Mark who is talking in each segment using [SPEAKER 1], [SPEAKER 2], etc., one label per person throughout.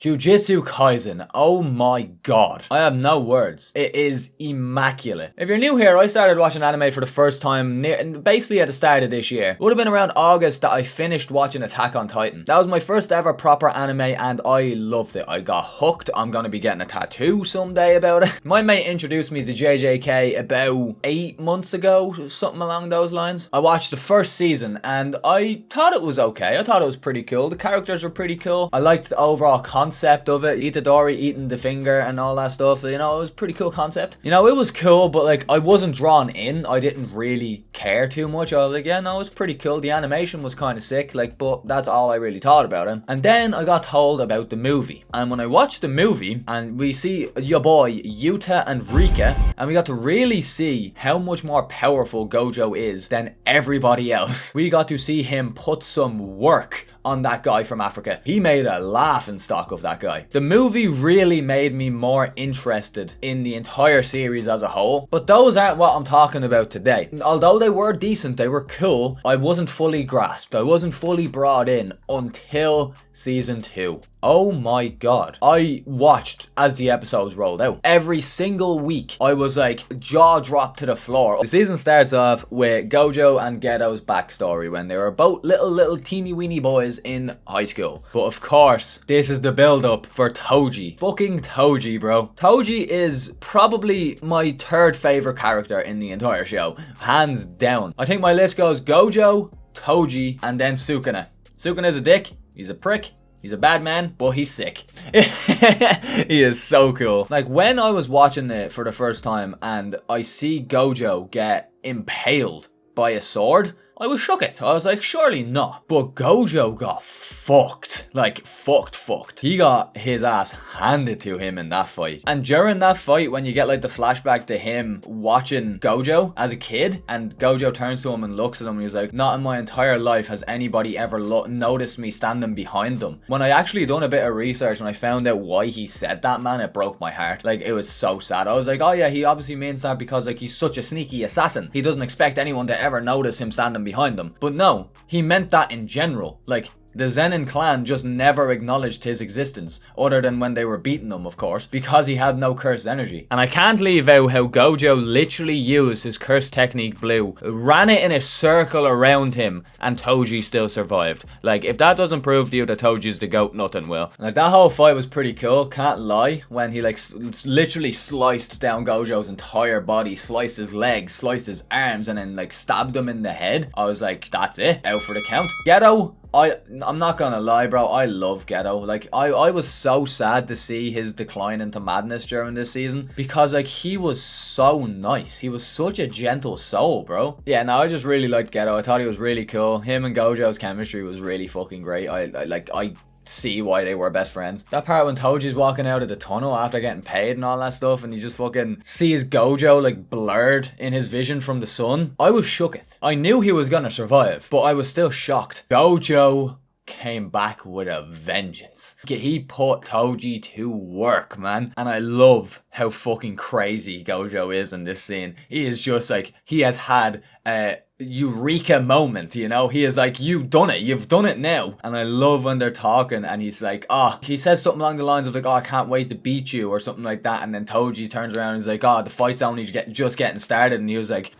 [SPEAKER 1] JUJUTSU Kaisen, oh my god. I have no words. It is immaculate. If you're new here, I started watching anime for the first time basically at the start of this year. It would have been around August that I finished watching Attack on Titan. That was my first ever proper anime and I loved it. I got hooked. I'm gonna be getting a tattoo someday about it. My mate introduced me to JJK about 8 months ago, something along those lines. I watched the first season and I thought it was okay. I thought it was pretty cool. The characters were pretty cool. I liked the overall concept of it. Itadori eating the finger and all that stuff. You know, it was a pretty cool concept. You know, it was cool, but like I wasn't drawn in. I didn't really care too much. I was like, yeah, no, it was pretty cool. The animation was kind of sick, like, but that's all I really thought about it. And then I got told about the movie. And when I watched the movie and we see your boy Yuta and Rika, and we got to really see how much more powerful Gojo is than everybody else. We got to see him put some work on that guy from Africa. He made a laughing stock of that guy. The movie really made me more interested in the entire series as a whole, but those aren't what I'm talking about today. Although they were decent, they were cool, I wasn't fully grasped. I wasn't fully brought in until season 2. Oh my god. I watched as the episodes rolled out. Every single week, I was like jaw dropped to the floor. The season starts off with Gojo and Geto's backstory when they were both little teeny weeny boys in high school. But of course, this is the build up for Toji. Fucking Toji, bro. Toji is probably my third favorite character in the entire show. Hands down. I think my list goes Gojo, Toji, and then Sukuna. Sukuna's a dick. He's a prick. He's a bad man, but he's sick. He is so cool. Like, when I was watching it for the first time and I see Gojo get impaled by a sword, I was shooketh. I was like, surely not. But Gojo got fucked. Like, fucked. He got his ass handed to him in that fight. And during that fight, when you get like the flashback to him watching Gojo as a kid, and Gojo turns to him and looks at him, and he's like, not in my entire life has anybody ever noticed me standing behind them. When I actually done a bit of research and I found out why he said that, man, it broke my heart. Like, it was so sad. I was like, oh yeah, he obviously means that because like he's such a sneaky assassin. He doesn't expect anyone to ever notice him standing behind them. But no, he meant that in general. Like, the Zenin clan just never acknowledged his existence, other than when they were beating him, of course, because he had no cursed energy. And I can't leave out how Gojo literally used his cursed technique blue, ran it in a circle around him, and Toji still survived. Like, if that doesn't prove to you that Toji's the GOAT, nothing will. Like, that whole fight was pretty cool, can't lie, when he like literally sliced down Gojo's entire body, sliced his legs, sliced his arms, and then like stabbed him in the head. I was like, that's it, out for the count. Geto, I'm not gonna lie, bro, I love Geto. Like, I was so sad to see his decline into madness during this season, because like he was so nice. He was such a gentle soul, bro. Yeah, no, I just really liked Geto. I thought he was really cool. Him and Gojo's chemistry was really fucking great. I see why they were best friends. That part when Toji's walking out of the tunnel after getting paid and all that stuff, and he just fucking sees Gojo like blurred in his vision from the sun, I was shooketh. I knew he was gonna survive, but I was still shocked. Gojo came back with a vengeance. He put Toji to work, man. And I love how fucking crazy Gojo is in this scene. He is just like, he has had a eureka moment, you know? He is like, you've done it now. And I love when they're talking and he's like, he says something along the lines of like, I can't wait to beat you, or something like that. And then Toji turns around and is like, the fight's only just getting started. And he was like,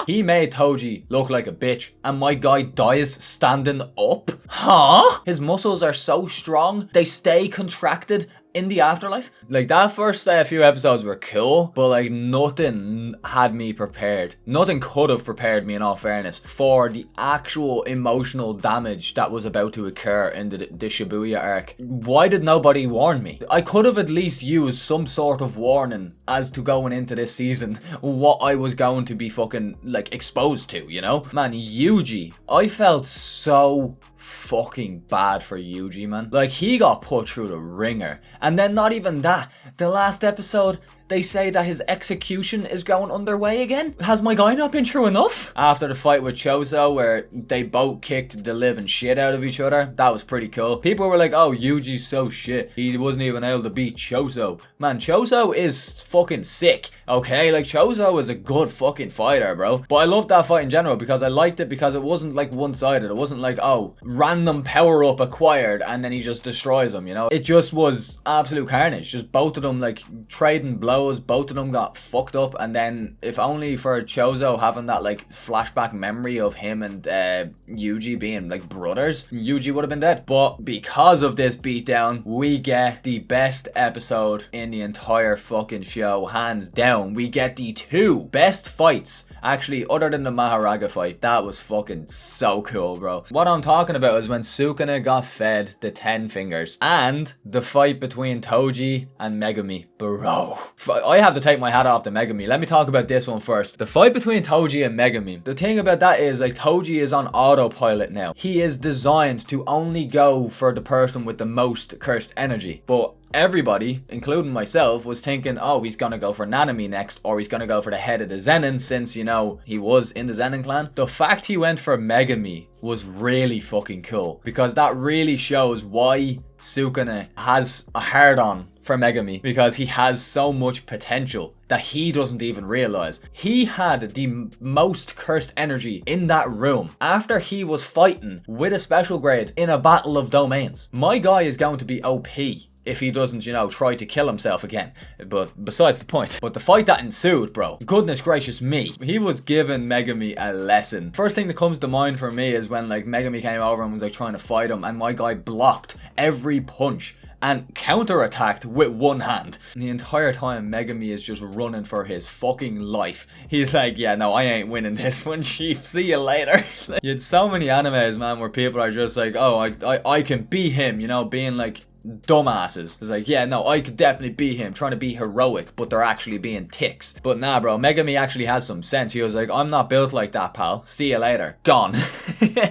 [SPEAKER 1] he made Toji look like a bitch, and my guy dies standing up. Huh? His muscles are so strong, they stay contracted in the afterlife. Like, that first few episodes were cool, but like nothing had me prepared. Nothing could have prepared me, in all fairness, for the actual emotional damage that was about to occur in the Shibuya arc. Why did nobody warn me? I could have at least used some sort of warning as to going into this season what I was going to be fucking like exposed to, you know? Man, Yuji, I felt so fucking bad for Yuji, man. Like, he got put through the ringer. And then not even that, the last episode, they say that his execution is going underway again. Has my guy not been through enough? After the fight with Chozo, where they both kicked the living shit out of each other, that was pretty cool. People were like, oh, Yuji's so shit, he wasn't even able to beat Chozo. Man, Chozo is fucking sick, okay? Like, Chozo is a good fucking fighter, bro. But I loved that fight in general because I liked it because it wasn't like one-sided. It wasn't like, oh, random power-up acquired and then he just destroys him, you know? It just was absolute carnage. Just both of them like trading blows, both of them got fucked up, and then if only for Chozo having that like flashback memory of him and Yuji being like brothers, Yuji would have been dead. But because of this beatdown, we get the best episode in the entire fucking show, hands down. We get the 2 best fights, actually, other than the Maharaga fight. That was fucking so cool, bro. What I'm talking about is when Sukuna got fed the 10 fingers and the fight between Toji and Megumi. Bro, I have to take my hat off to Megumi. Let me talk about this one first. The fight between Toji and Megumi. The thing about that is, like, Toji is on autopilot now. He is designed to only go for the person with the most cursed energy. But everybody, including myself, was thinking, oh, he's gonna go for Nanami next, or he's gonna go for the head of the Zenin, since, you know, he was in the Zenin clan. The fact he went for Megumi was really fucking cool, because that really shows why Sukuna has a hard-on for Megumi, because he has so much potential that he doesn't even realize. He had the most cursed energy in that room after he was fighting with a special grade in a battle of domains. My guy is going to be OP if he doesn't, you know, try to kill himself again. But besides the point. But the fight that ensued, bro, goodness gracious me, he was giving Megumi a lesson. First thing that comes to mind for me is when, like, Megumi came over and was, like, trying to fight him, and my guy blocked every punch and counter-attacked with one hand. And the entire time, Megumi is just running for his fucking life. He's like, yeah, no, I ain't winning this one, chief. See you later. You had so many animes, man, where people are just like, oh, I can be him, you know, being like dumbasses. It's like, yeah, no, I could definitely be him, trying to be heroic, but they're actually being ticks. But nah, bro, Megumi actually has some sense. He was like, I'm not built like that, pal. See you later. Gone.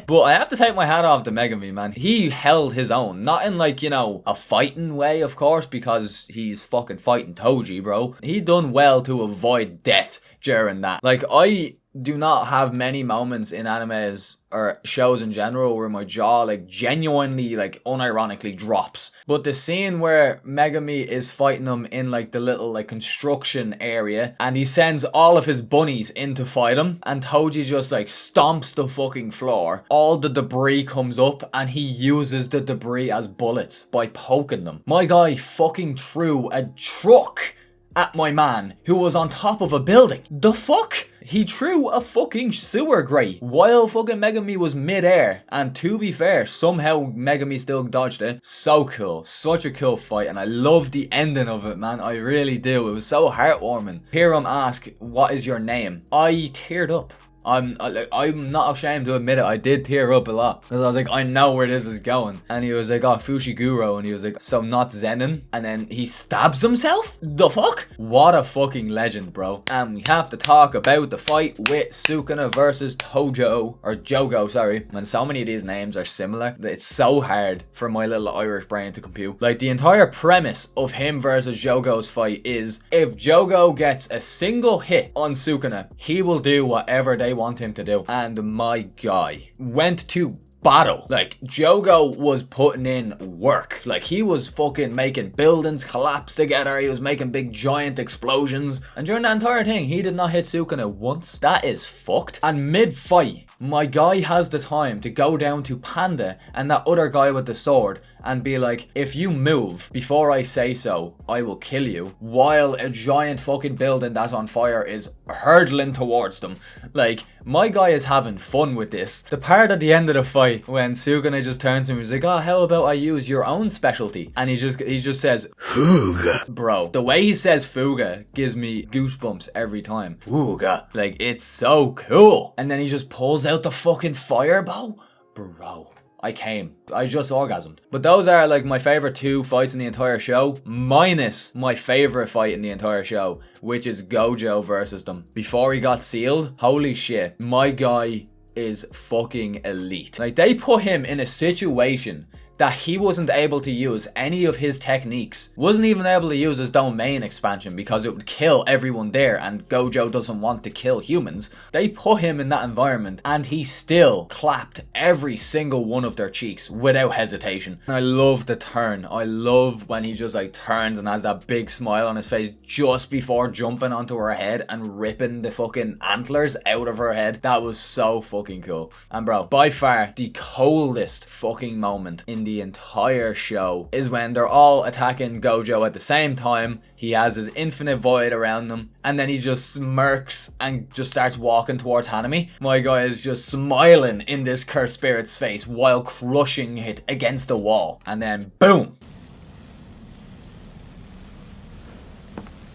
[SPEAKER 1] But I have to take my hat off to Megumi, man. He held his own. Not in, like, you know, a fighting way, of course, because he's fucking fighting Toji, bro. He done well to avoid death during that. Like, I do not have many moments in animes or shows in general where my jaw like genuinely, like, unironically drops. But the scene where Megumi is fighting him in like the little like construction area, and he sends all of his bunnies in to fight him, and Toji just like stomps the fucking floor, all the debris comes up and he uses the debris as bullets by poking them. My guy fucking threw a truck at my man who was on top of a building. The fuck? He threw a fucking sewer grate while fucking Megumi was mid-air, and to be fair, somehow Megumi still dodged it. So cool. Such a cool fight, and I love the ending of it, man. I really do. It was so heartwarming. Hear him ask, what is your name? I teared up. I'm not ashamed to admit it. I did tear up a lot because I was like, I know where this is going. And he was like, oh, Fushiguro. And he was like, so not Zenin? And then he stabs himself? The fuck? What a fucking legend, bro. And we have to talk about the fight with Sukuna versus Tojo, or Jogo, sorry. And so many of these names are similar. It's so hard for my little Irish brain to compute. Like, the entire premise of him versus Jogo's fight is, if Jogo gets a single hit on Sukuna, he will do whatever they want him to do. And my guy went to battle. Like, Jogo was putting in work. Like, he was fucking making buildings collapse together. He was making big giant explosions. And during that entire thing, he did not hit Sukuna once. That is fucked. And mid-fight, my guy has the time to go down to Panda and that other guy with the sword and be like, if you move before I say so, I will kill you, while a giant fucking building that's on fire is hurtling towards them. Like, my guy is having fun with this. The part at the end of the fight when Sukuna just turns to him, he's like, oh, how about I use your own specialty? And he just says, Fuga. Bro, the way he says Fuga gives me goosebumps every time. Fuga. Like, it's so cool. And then he just pulls out the fucking firebow. Bro, I came. I just orgasmed. But those are like my favorite 2 fights in the entire show, minus my favorite fight in the entire show, which is Gojo versus them. Before he got sealed, holy shit, my guy is fucking elite. Like, they put him in a situation that he wasn't able to use any of his techniques. Wasn't even able to use his domain expansion because it would kill everyone there, and Gojo doesn't want to kill humans. They put him in that environment and he still clapped every single one of their cheeks without hesitation. And I love the turn. I love when he just like turns and has that big smile on his face just before jumping onto her head and ripping the fucking antlers out of her head. That was so fucking cool. And bro, by far the coldest fucking moment in the entire show is when they're all attacking Gojo at the same time. He has his infinite void around them, and then he just smirks and just starts walking towards Hanami. My guy is just smiling in this cursed spirit's face while crushing it against a wall. And then boom.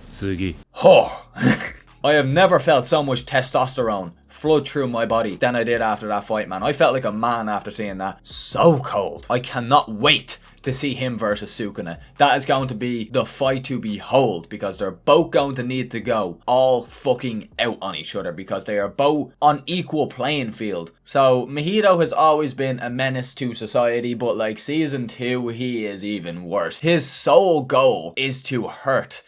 [SPEAKER 2] Tsugi.
[SPEAKER 1] Oh. I have never felt so much testosterone flood through my body than I did after that fight, man. I felt like a man after seeing that. So cold. I cannot wait to see him versus Sukuna. That is going to be the fight to behold, because they're both going to need to go all fucking out on each other because they are both on equal playing field. So Mahito has always been a menace to society, but like season 2, he is even worse. His sole goal is to hurt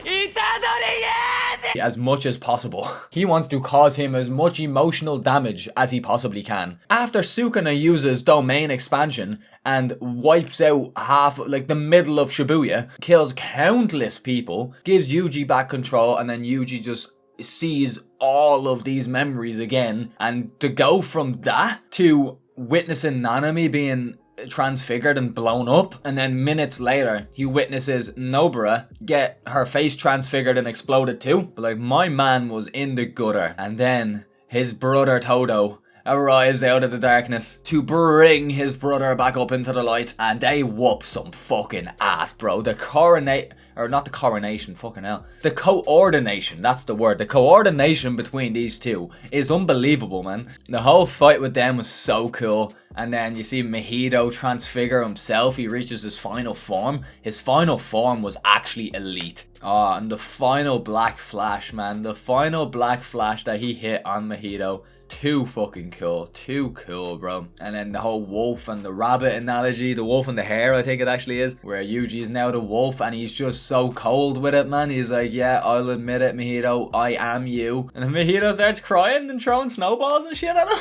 [SPEAKER 1] as much as possible. He wants to cause him as much emotional damage as he possibly can. After Sukuna uses domain expansion and wipes out half, like the middle of Shibuya, kills countless people, gives Yuji back control, and then Yuji just sees all of these memories again. And to go from that to witnessing Nanami being transfigured and blown up, and then minutes later he witnesses Nobara get her face transfigured and exploded too. But like, my man was in the gutter. And then his brother Todo arrives out of the darkness to bring his brother back up into the light, and they whoop some fucking ass, bro. The coordination, that's the word. The coordination between these two is unbelievable, man. The whole fight with them was so cool. And then you see Mahito transfigure himself. He reaches his final form. His final form was actually elite. And the final black flash, man. The final black flash that he hit on Mahito. Too fucking cool. Too cool, bro. And then the whole wolf and the rabbit analogy. The wolf and the hare, I think it actually is. Where Yuji is now the wolf and he's just so cold with it, man. He's like, yeah, I'll admit it, Mahito. I am you. And then Mahito starts crying and throwing snowballs and shit at him.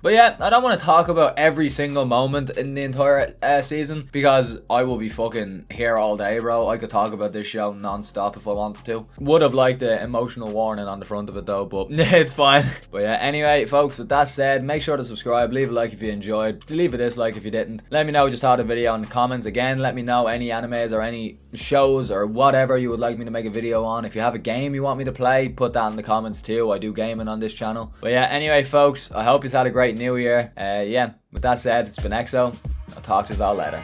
[SPEAKER 1] But yeah, I don't want to talk about every single moment in the entire season because I will be fucking here all day, bro. I could talk about this show non-stop if I wanted to. Would have liked the emotional warning on the front of it though, but it's fine. But yeah, anyway, folks, with that said, make sure to subscribe, leave a like if you enjoyed, leave a dislike if you didn't. Let me know what you thought of the video in the comments. Again, let me know any animes or any shows or whatever you would like me to make a video on. If you have a game you want me to play, put that in the comments too. I do gaming on this channel. But yeah, anyway, folks, I hope you had a great New Year. Yeah, with that said, it's been EXO. I'll talk to you all later.